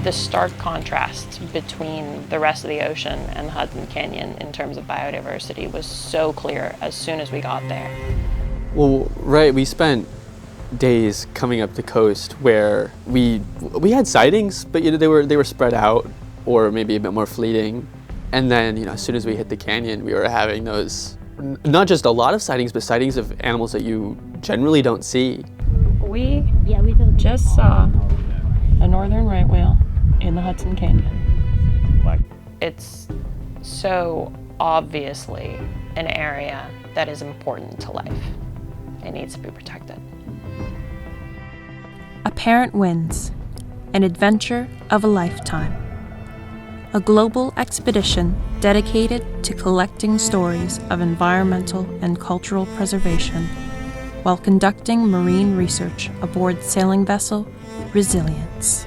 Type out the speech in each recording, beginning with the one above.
the stark contrast between the rest of the ocean and the Hudson Canyon in terms of biodiversity was so clear as soon as we got there. Well, right, we spent days coming up the coast where we had sightings, but they were spread out or maybe a bit more fleeting. And then, as soon as we hit the canyon, we were having those, not just a lot of sightings, but sightings of animals that you generally don't see. We just saw a northern right whale in the Hudson Canyon. It's so obviously an area that is important to life. It needs to be protected. A Parent Wins, an adventure of a lifetime. A global expedition dedicated to collecting stories of environmental and cultural preservation while conducting marine research aboard sailing vessel Resilience.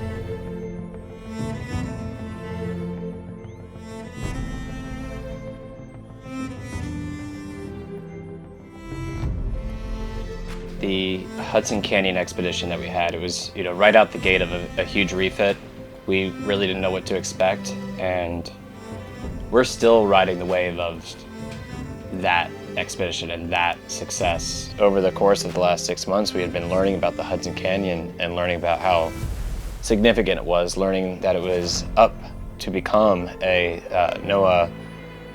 The Hudson Canyon expedition that we had, it was right out the gate of a huge refit. We really didn't know what to expect, and we're still riding the wave of that expedition and that success. Over the course of the last 6 months, we had been learning about the Hudson Canyon and learning about how significant it was, learning that it was up to become a NOAA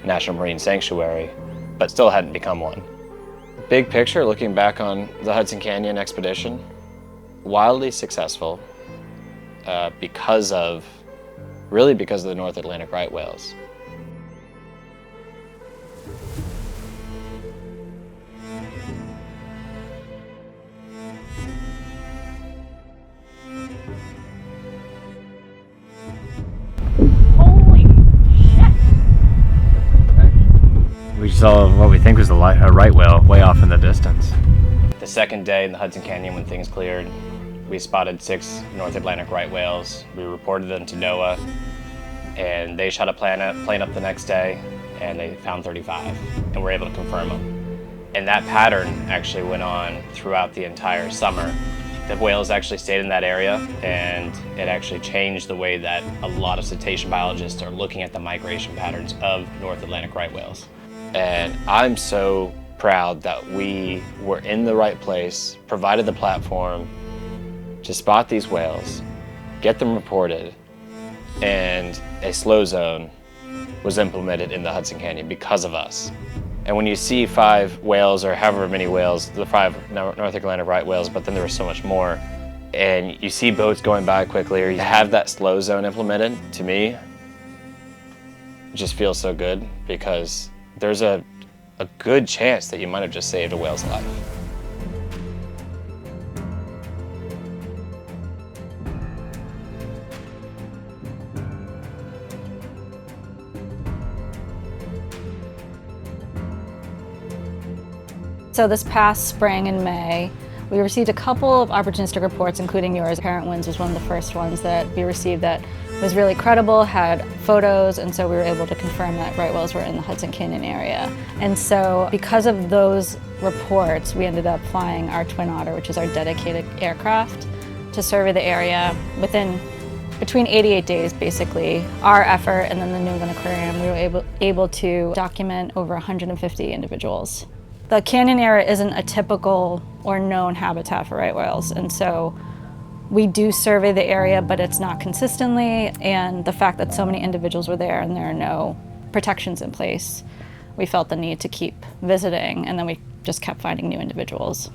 National Marine Sanctuary, but still hadn't become one. Big picture, looking back on the Hudson Canyon expedition, wildly successful because of the North Atlantic right whales. We saw what we think was a right whale way off in the distance. The second day in the Hudson Canyon, when things cleared, we spotted 6 North Atlantic right whales. We reported them to NOAA, and they shot a plane up the next day, and they found 35, and were able to confirm them. And that pattern actually went on throughout the entire summer. The whales actually stayed in that area, and it actually changed the way that a lot of cetacean biologists are looking at the migration patterns of North Atlantic right whales. And I'm so proud that we were in the right place, provided the platform to spot these whales, get them reported, and a slow zone was implemented in the Hudson Canyon because of us. And when you see 5 whales, or however many whales, the 5 North Atlantic right whales, but then there was so much more, and you see boats going by quickly, or you have that slow zone implemented, to me, it just feels so good, because there's a good chance that you might have just saved a whale's life. So this past spring in May, we received a couple of opportunistic reports, including yours. Parent Winds was one of the first ones that we received that was really credible, had photos, and so we were able to confirm that right whales were in the Hudson Canyon area. And so because of those reports, we ended up flying our Twin Otter, which is our dedicated aircraft, to survey the area between 88 days, basically. Our effort and then the New England Aquarium, we were able to document over 150 individuals. The canyon area isn't a typical or known habitat for right whales, and so we do survey the area, but it's not consistently, and the fact that so many individuals were there and there are no protections in place, we felt the need to keep visiting, and then we just kept finding new individuals.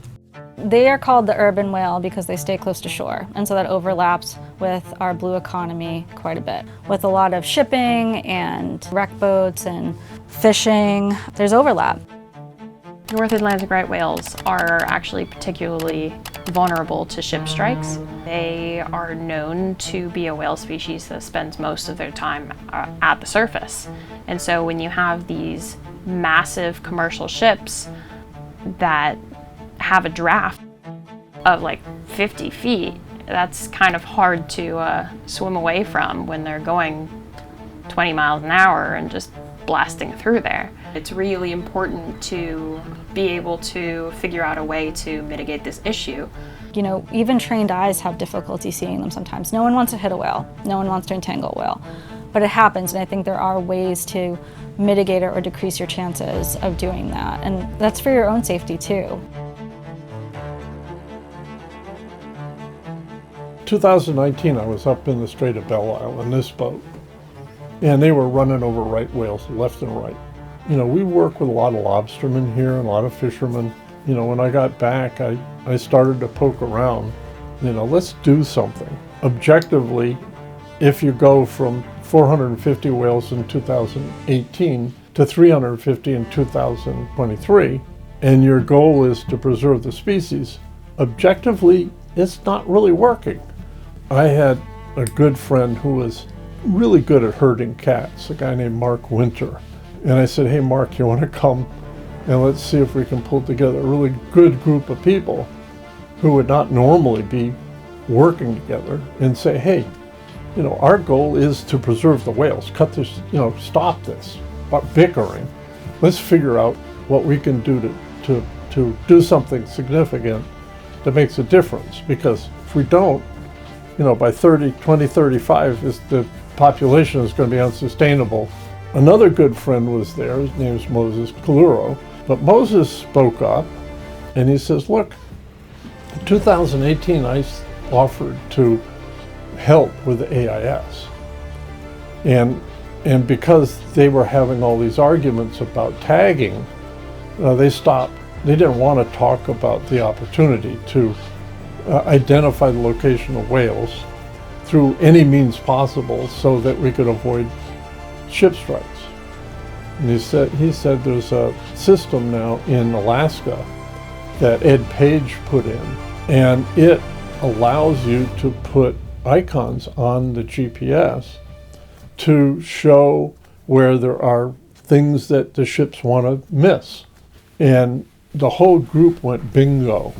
They are called the urban whale because they stay close to shore, and so that overlaps with our blue economy quite a bit. With a lot of shipping and wreck boats and fishing, there's overlap. North Atlantic right whales are actually particularly vulnerable to ship strikes. They are known to be a whale species that spends most of their time at the surface. And so when you have these massive commercial ships that have a draft of like 50 feet, that's kind of hard to swim away from when they're going 20 miles an hour and just blasting through there. It's really important to be able to figure out a way to mitigate this issue. You know, even trained eyes have difficulty seeing them sometimes. No one wants to hit a whale. No one wants to entangle a whale. But it happens, and I think there are ways to mitigate it or decrease your chances of doing that. And that's for your own safety too. 2019, I was up in the Strait of Belle Isle in this boat, and they were running over right whales left and right. You know, we work with a lot of lobstermen here and a lot of fishermen. You know, when I got back, I started to poke around. You know, let's do something. Objectively, if you go from 450 whales in 2018 to 350 in 2023, and your goal is to preserve the species, objectively, it's not really working. I had a good friend who was really good at herding cats, a guy named Mark Winter. And I said, hey Mark, you want to come and let's see if we can pull together a really good group of people who would not normally be working together and say, hey, you know, our goal is to preserve the whales, cut this, you know, stop this bickering. Let's figure out what we can do to do something significant that makes a difference. Because if we don't, you know, by 2035, the population is going to be unsustainable. Another good friend was there, his name is Moses Kaluro, but Moses spoke up and he says, look, in 2018 I offered to help with the AIS. And because they were having all these arguments about tagging, they stopped. They didn't want to talk about the opportunity to identify the location of whales through any means possible so that we could avoid ship strikes. And he said there's a system now in Alaska that Ed Page put in, and it allows you to put icons on the GPS to show where there are things that the ships want to miss. And the whole group went bingo.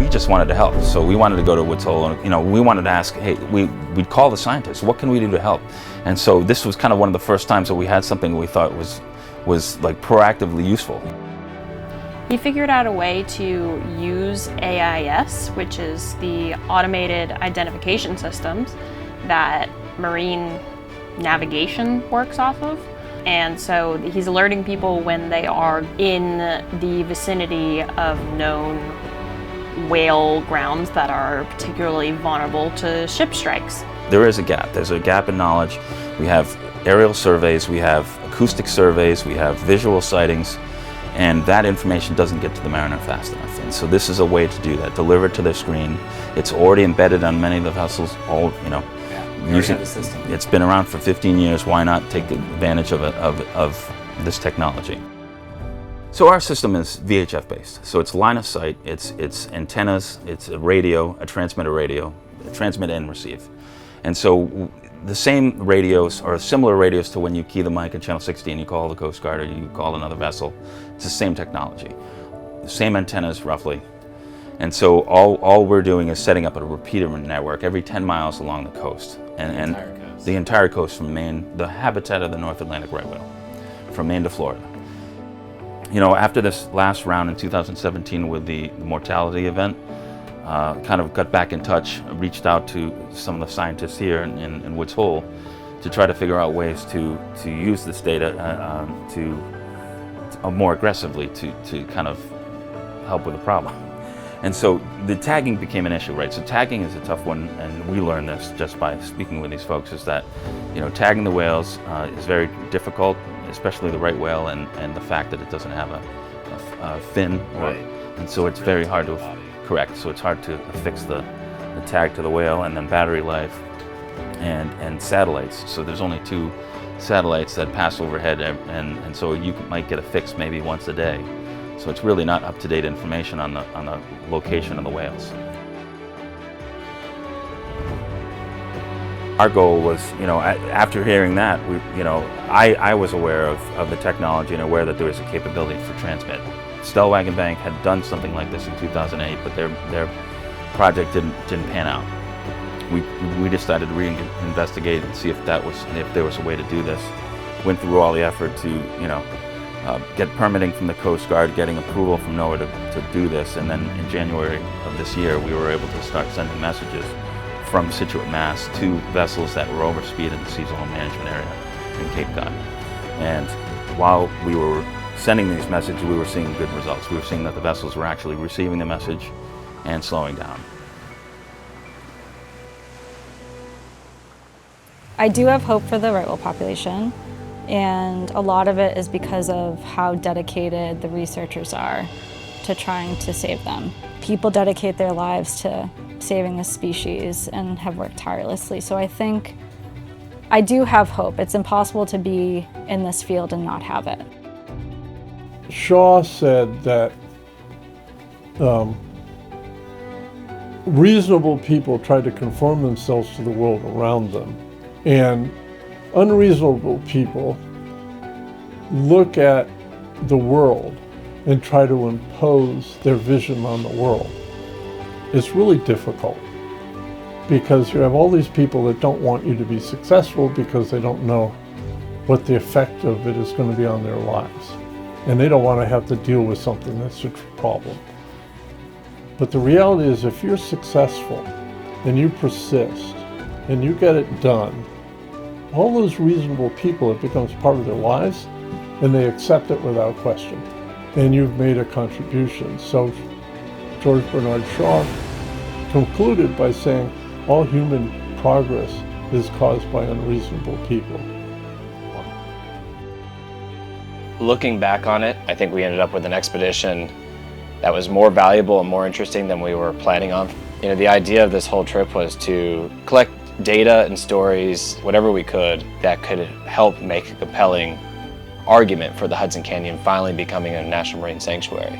Just wanted to help, so we wanted to go to Woods Hole, and you know, we wanted to ask, hey, we'd call the scientists, what can we do to help? And so this was kind of one of the first times that we had something we thought was like proactively useful. He figured out a way to use AIS, which is the automated identification systems that marine navigation works off of. And so he's alerting people when they are in the vicinity of known whale grounds that are particularly vulnerable to ship strikes. There is a gap. There's a gap in knowledge. We have aerial surveys, we have acoustic surveys, we have visual sightings, and that information doesn't get to the mariner fast enough. And so this is a way to do that, deliver it to their screen. It's already embedded on many of the vessels, using the system. It's been around for 15 years. Why not take advantage of this technology? So our system is VHF based. So it's line of sight, it's antennas, it's a radio, a transmitter radio, transmit and receive. And so the same radios or similar radios to when you key the mic at channel 60 and you call the Coast Guard or you call another vessel. It's the same technology, the same antennas roughly. And so all we're doing is setting up a repeater network every 10 miles along the coast. And the entire coast from Maine, the habitat of the North Atlantic right whale, from Maine to Florida. You know, after this last round in 2017 with the mortality event, kind of got back in touch, reached out to some of the scientists here in Woods Hole to try to figure out ways to use this data more aggressively to kind of help with the problem. And so the tagging became an issue, right? So tagging is a tough one, and we learned this just by speaking with these folks, is that, you know, tagging the whales is very difficult, especially the right whale, and the fact that it doesn't have a fin, and so it's very hard to correct. So it's hard to affix the tag to the whale, and then battery life, and satellites. So there's only 2 satellites that pass overhead, and so you might get a fix maybe once a day. So it's really not up-to-date information on the location of the whales. Our goal was, after hearing that, I was aware of the technology and aware that there was a capability for transmit. Stellwagen Bank had done something like this in 2008, but their project didn't pan out. We decided to reinvestigate and see if there was a way to do this. Went through all the effort to, get permitting from the Coast Guard, getting approval from NOAA to do this, and then in January of this year, we were able to start sending messages from Situate, Mass. to vessels that were over speed in the sea zone management area in Cape Cod. And while we were sending these messages, we were seeing good results. We were seeing that the vessels were actually receiving the message and slowing down. I do have hope for the right whale population, and a lot of it is because of how dedicated the researchers are to trying to save them. People dedicate their lives to saving this species and have worked tirelessly. So I think I do have hope. It's impossible to be in this field and not have it. Shaw said that reasonable people try to conform themselves to the world around them, and unreasonable people look at the world and try to impose their vision on the world. It's really difficult because you have all these people that don't want you to be successful because they don't know what the effect of it is going to be on their lives. And they don't want to have to deal with something that's a problem. But the reality is, if you're successful and you persist and you get it done, all those reasonable people, it becomes part of their lives and they accept it without question. And you've made a contribution. So George Bernard Shaw concluded by saying all human progress is caused by unreasonable people. Looking back on it, I think we ended up with an expedition that was more valuable and more interesting than we were planning on. The idea of this whole trip was to collect data and stories, whatever we could, that could help make a compelling argument for the Hudson Canyon finally becoming a national marine sanctuary.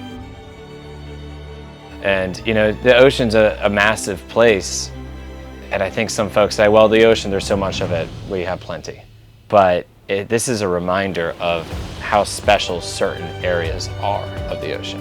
And the ocean's a massive place, and I think some folks say, well, the ocean, there's so much of it, we have plenty. But this is a reminder of how special certain areas are of the ocean.